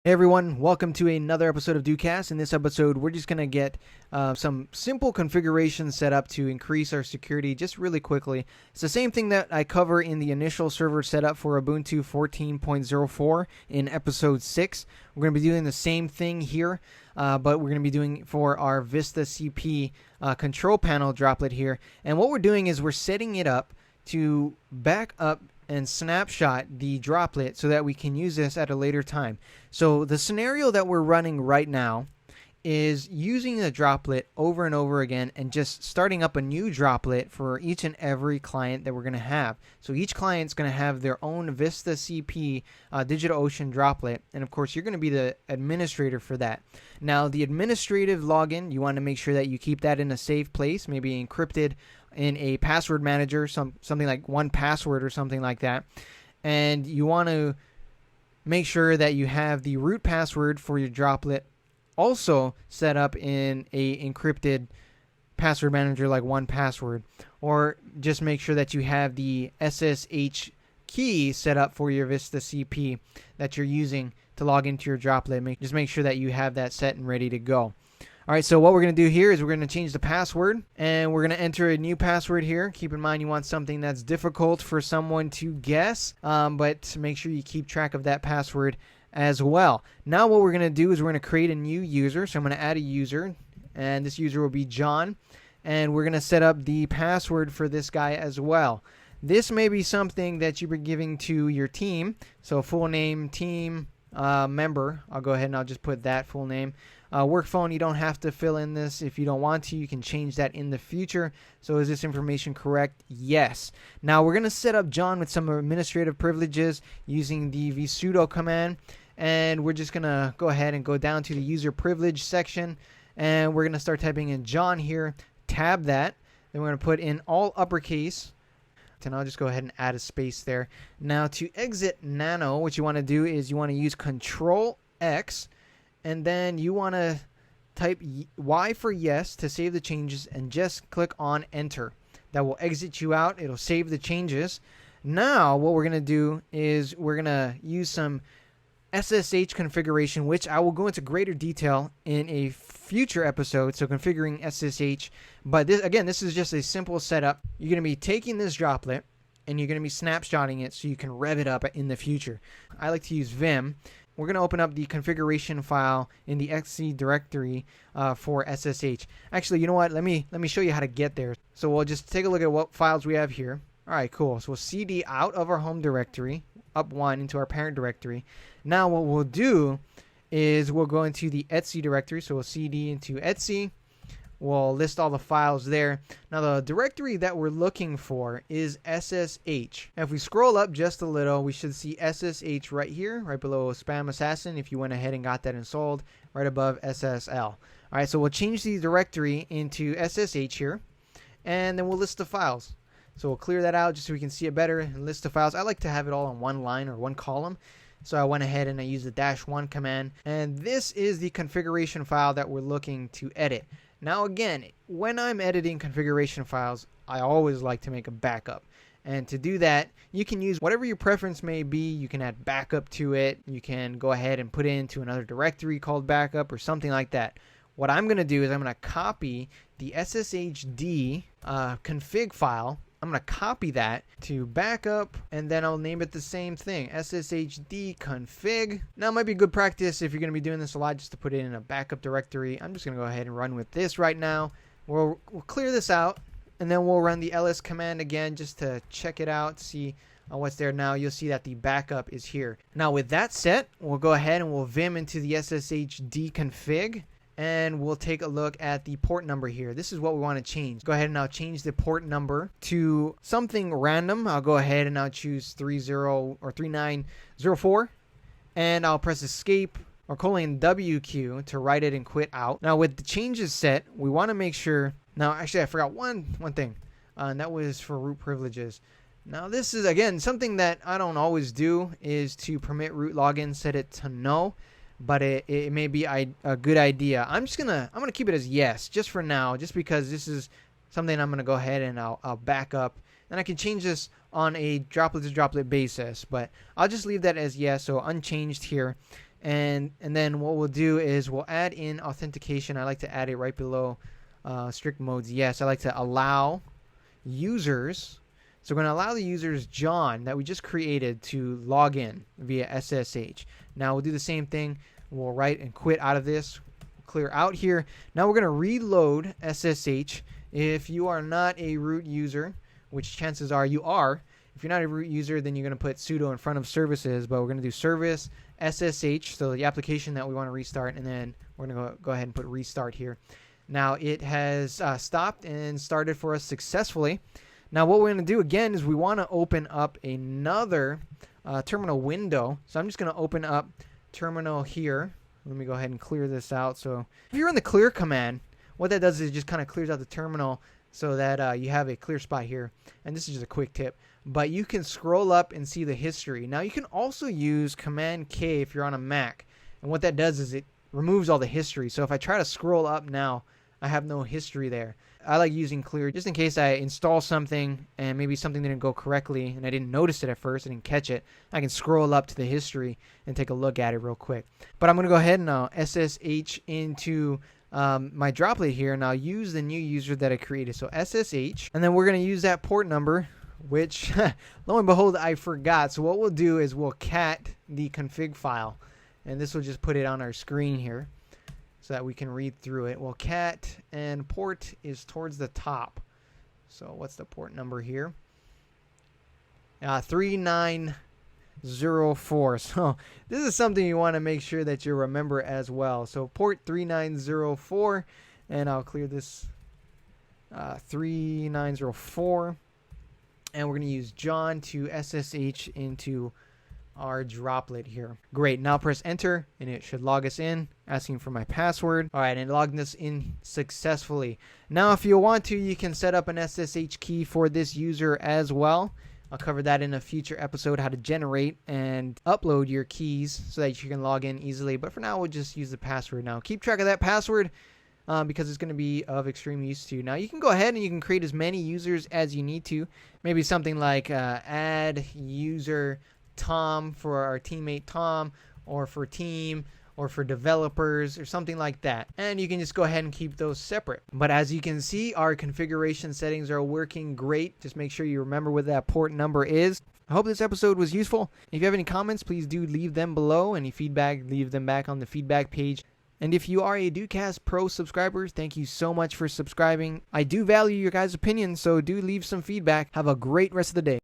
Hey everyone, welcome to another episode of DOCasts. In this episode, we're just going to get some simple configurations set up to increase our security just really quickly. It's the same thing that I cover in the initial server setup for Ubuntu 14.04 in episode 6. We're going to be doing the same thing here, but we're going to be doing for our VestaCP control panel droplet here. And what we're doing is we're setting it up to back up and snapshot the droplet so that we can use this at a later time. So the scenario that we're running right now is using the droplet over and over again and just starting up a new droplet for each and every client that we're going to have. So each client's going to have their own VestaCP DigitalOcean droplet, and of course you're going to be the administrator for that. Now the administrative login, you want to make sure that you keep that in a safe place, maybe encrypted in a password manager, something like 1Password or something like that. And you want to make sure that you have the root password for your droplet also set up in a encrypted password manager like 1Password, or just make sure that you have the SSH key set up for your VestaCP that you're using to log into your droplet. Just make sure that you have that set and ready to go. Alright, so what we're going to do here is we're going to change the password, and we're going to enter a new password here. Keep in mind you want something that's difficult for someone to guess, but make sure you keep track of that password as well. Now what we're going to do is we're going to create a new user. So I'm going to add a user, and this user will be John, and we're going to set up the password for this guy as well. This may be something that you'll be giving to your team. So full name, team, member. I'll go ahead and I'll just put that full name. Work phone, you don't have to fill in this if you don't want to. You can change that in the future. So is this information correct? Yes. Now we're going to set up John with some administrative privileges using the vsudo command. And we're just going to go ahead and go down to the user privilege section. And we're going to start typing in John here. Tab that. Then we're going to put in all uppercase. And I'll just go ahead and add a space there. Now to exit nano, what you want to do is you want to use Control X. And then you want to type Y for yes to save the changes and just click on enter. That will exit you out. It'll save the changes. Now what we're going to do is we're going to use some SSH configuration, which I will go into greater detail in a future episode. So configuring SSH. But this is just a simple setup. You're going to be taking this droplet and you're going to be snapshotting it so you can rev it up in the future. I like to use Vim. We're going to open up the configuration file in the XC directory for SSH. Actually, you know what? Let me show you how to get there. So we'll just take a look at what files we have here. All right, cool. So we'll CD out of our home directory, up one into our parent directory. Now what we'll do is we'll go into the Etsy directory. So we'll CD into Etsy. We'll list all the files there. Now the directory that we're looking for is SSH. Now if we scroll up just a little, we should see SSH right here, right below Spam Assassin if you went ahead and got that installed, right above SSL. Alright, so we'll change the directory into SSH here, and then we'll list the files. So we'll clear that out just so we can see it better and list the files. I like to have it all in one line or one column. So I went ahead and I used the -1 command. And this is the configuration file that we're looking to edit. Now again, when I'm editing configuration files, I always like to make a backup. And to do that, you can use whatever your preference may be. You can add backup to it. You can go ahead and put it into another directory called backup or something like that. What I'm going to do is I'm going to copy the SSHD config file. I'm going to copy that to backup, and then I'll name it the same thing, SSHD config. Now it might be good practice if you're going to be doing this a lot just to put it in a backup directory. I'm just going to go ahead and run with this right now. We'll clear this out, and then we'll run the ls command again just to check it out, see what's there. Now you'll see that the backup is here. Now with that set, we'll go ahead and we'll vim into the SSHD config. And we'll take a look at the port number here. This is what we want to change. Go ahead and I'll change the port number to something random. I'll go ahead and I'll choose 30 or 3904. And I'll press escape or :WQ to write it and quit out. Now with the changes set, we want to make sure. Now actually I forgot one thing. And that was for root privileges. Now this is again something that I don't always do, is to permit root login, set it to no. But it may be a good idea. I'm gonna keep it as yes just for now, just because this is something I'm gonna go ahead and I'll back up and I can change this on a droplet to droplet basis, but I'll just leave that as yes, so unchanged here. And then what we'll do is we'll add in authentication. I like to add it right below strict modes. Yes, I like to allow users. So we're going to allow the users John that we just created to log in via SSH. Now we'll do the same thing. We'll write and quit out of this. Clear out here. Now we're going to reload SSH. If you are not a root user, which chances are you are, if you're not a root user, then you're going to put sudo in front of services, but we're going to do service SSH, so the application that we want to restart, and then we're going to go ahead and put restart here. Now it has stopped and started for us successfully. Now what we're going to do again is we want to open up another terminal window. So I'm just going to open up terminal here. Let me go ahead and clear this out. So if you're in the clear command, what that does is it just kind of clears out the terminal so that you have a clear spot here. And this is just a quick tip. But you can scroll up and see the history. Now you can also use Command K if you're on a Mac. And what that does is it removes all the history. So if I try to scroll up now, I have no history there. I like using clear just in case I install something and maybe something didn't go correctly and I didn't notice it at first, I didn't catch it. I can scroll up to the history and take a look at it real quick. But I'm going to go ahead and SSH into my droplet here, and I'll use the new user that I created. So SSH, and then we're going to use that port number, which lo and behold I forgot. So what we'll do is we'll cat the config file, and this will just put it on our screen here so that we can read through it. Well, cat and port is towards the top. So what's the port number here? 3904. So this is something you want to make sure that you remember as well. So port 3904, and I'll clear this 3904, and we're going to use John to SSH into our droplet here. Great. Now press enter and it should log us in, asking for my password. All right, and it logged us in successfully. Now if you want to, you can set up an SSH key for this user as well. I'll cover that in a future episode, how to generate and upload your keys so that you can log in easily. But for now, we'll just use the password. Now keep track of that password because it's going to be of extreme use to you. Now you can go ahead and you can create as many users as you need to. Maybe something like add user Tom for our teammate Tom, or for team, or for developers, or something like that. And you can just go ahead and keep those separate. But as you can see, our configuration settings are working great. Just make sure you remember what that port number is. I hope this episode was useful. If you have any comments, please do leave them below. Any feedback, leave them back on the feedback page. And if you are a DOCasts Pro subscriber, thank you so much for subscribing. I do value your guys' opinions, so do leave some feedback. Have a great rest of the day.